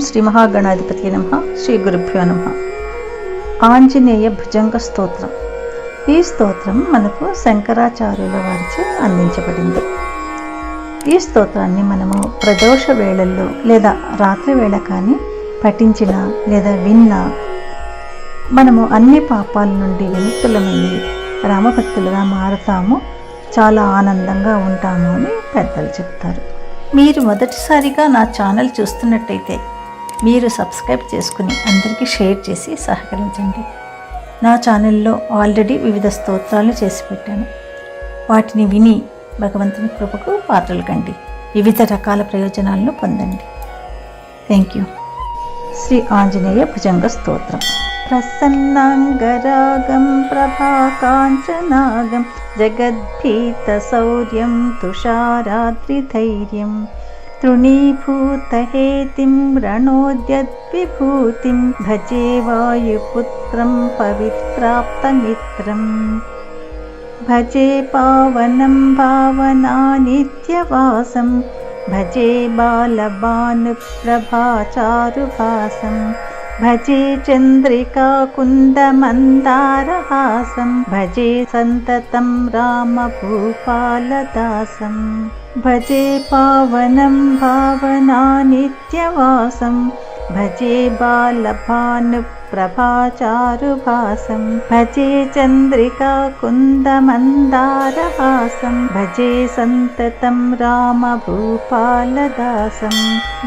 శ్రీ మహాగణాధిపతి నమః. శ్రీ గురుభ్యో నమః. ఆంజనేయ భుజంగ స్తోత్రం. ఈ స్తోత్రం మనకు శంకరాచార్యుల వారిచే అందించబడింది. ఈ స్తోత్రాన్ని మనము ప్రదోష వేళల్లో లేదా రాత్రి వేళ కానీ పఠించిన లేదా విన్నా మనము అన్ని పాపాల నుండి విముక్తులమయ్యి రామభక్తులుగా మారుతాము, చాలా ఆనందంగా ఉంటాము అని పెద్దలు చెప్తారు. మీరు మొదటిసారిగా నా ఛానల్ చూస్తున్నట్టయితే మీరు సబ్స్క్రైబ్ చేసుకుని అందరికీ షేర్ చేసి సహకరించండి. నా ఛానల్లో ఆల్రెడీ వివిధ స్తోత్రాలు చేసి పెట్టాను. వాటిని విని భగవంతుని కృపకు పాత్రలు కండి, వివిధ రకాల ప్రయోజనాలను పొందండి. Thank you. శ్రీ ఆంజనేయ భుజంగ స్తోత్రం. ప్రసన్నాంగరాగం ప్రభాకాంచనాగం జగద్భీతశౌర్యం తుషారాద్రిధైర్యం తృణీభూతహేతిం రణోద్యద్విభూతిం భజే వాయుపుత్రం పవిత్రాప్తమిత్రం భజే పావనం భావనానిత్యవాసం భజే బాలభానుప్రభాచారుభాసం భజే చంద్రికా కుందమందారహాసం భజే సంతతం రామభూపాలదాసం భజే పావనం భావనానిత్యవాసం భజే బాలభానుప్రభాచారుభాసం భజే చంద్రికా కుందమందారహాసం భజే సంతతం రామభూపాలదాసం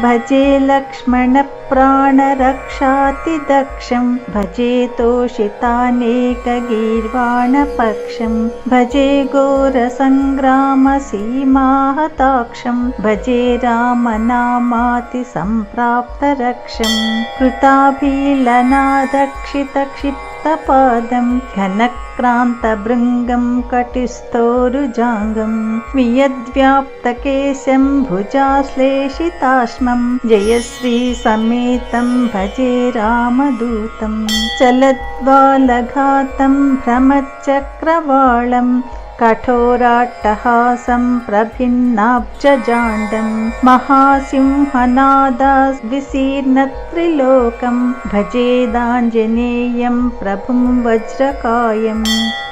భజే లక్ష్మణ ప్రాణరక్షాతిదక్షం భజే తోషితానేకగీర్వాణపక్షం భజే ఘోరసంగ్రామసీమాహతాక్షం భజే రామనామాతి సంప్రాప్తరక్షం కృతాభీలనాదక్షితక్షిప్తపాదం ఘనక్రాంతభృంగం కటిస్థోరుజాంగం వియద్వ్యాప్తకేశం భుజాశ్లేషితాశ్మం జయశ్రీ సమేతం భజే రామదూతం చలద్వాలఘాతం భ్రమచక్రవాళం కఠోరాట్టహాసం ప్రభిన్నాబ్జజాండం మహాసింహనాదాద్విశీర్ణత్రిలోకం భజేదాంజనేయం ప్రభుం వజ్రకాయం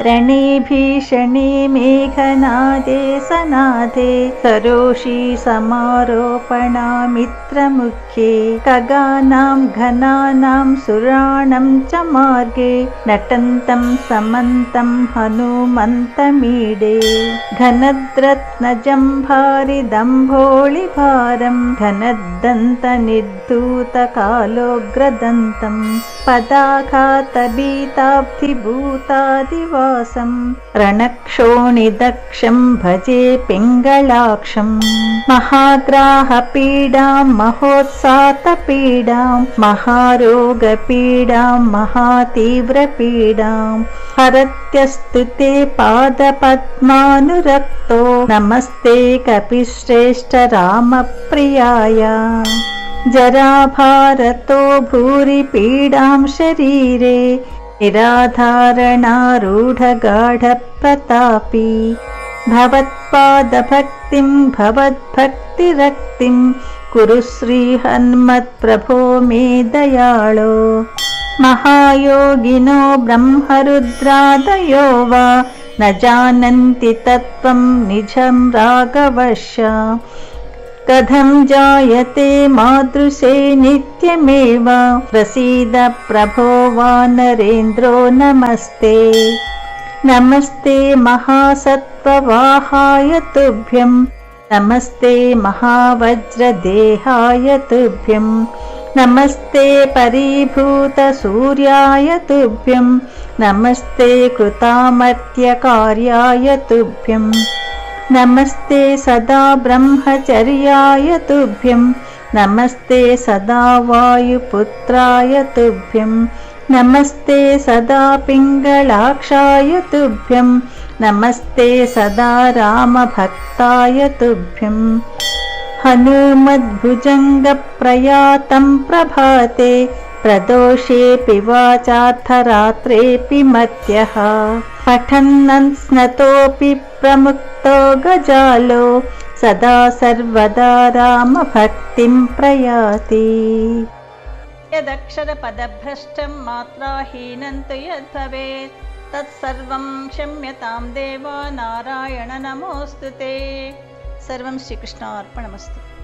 రణే భీషణే మేఘనాదే సనాదే సరోషీ సమారోపణామిత్రముఖ్యే ఖగానాం ఘనానాం సురాణం చ మార్గే నటంతం సమంతం హనుమంతమీ ఘనద్రత్నజంభారిదంభోళిభారం ఘనద్దంతనిర్ధూతకాలోగ్రదంతం పదాఘాతభీతాబ్ధిభూతాదివాసం రణక్షోణిదక్షం భజే పింగళాక్షం మహాగ్రాహపీడాం మహోత్సాతపీడాం మహారోగపీడాం మహాతీవ్రపీడాం హరత్యస్తుతే పాదపద్మానురక్తో నమస్తే కపిశ్రేష్ఠ రామప్రియాయ జరాభారతో భూరి పీడాం శరీరే నిరాధారణారూఢగాఢ ప్రతాపీ భవత్పాదభక్తిం భవద్భక్తిరక్తిం కురు శ్రీ హన్మత్ప్రభో మే దయాళో మహాయోగినో బ్రహ్మరుద్రాదయో వా న జానంతి తత్వం నిజం రాఘవశ్య కథం జాయతే మాదృశే నిత్యమేవ ప్రసీద ప్రభో వానరేంద్రో నమస్తే నమస్తే మహాసత్వవాహాయ తుభ్యం నమస్తే మహావజ్రదేహాయ తుభ్యం నమస్తే పరీభూత సూర్యాయ తుభ్యం నమస్తే కృతామర్త్యకార్యాయ తుభ్యం నమస్తే సదా బ్రహ్మచర్యాయ తుభ్యం నమస్తే సదా వాయుపుత్రాయ తుభ్యం నమస్తే సదా పింగళాక్షాయ తుభ్యం నమస్తే సదా రామభక్తాయ తుభ్యం హనుమద్భుజంగ ప్రయాతం ప్రభాతే ప్రదోషేపి వాచార్థరాత్రేపి మధ్యః పఠన్నన్ స్నతోపి ప్రముక్తో గజాలో సదా సర్వదా రామ భక్తిం ప్రయాతి. యదక్షరపదభ్రష్టం మాత్రాహీనం తు యద్భవేత్ తత్సర్వం క్షమ్యతాం దేవా నారాయణ నమోస్తుతే. సర్వం శ్రీకృష్ణార్పణమస్తు.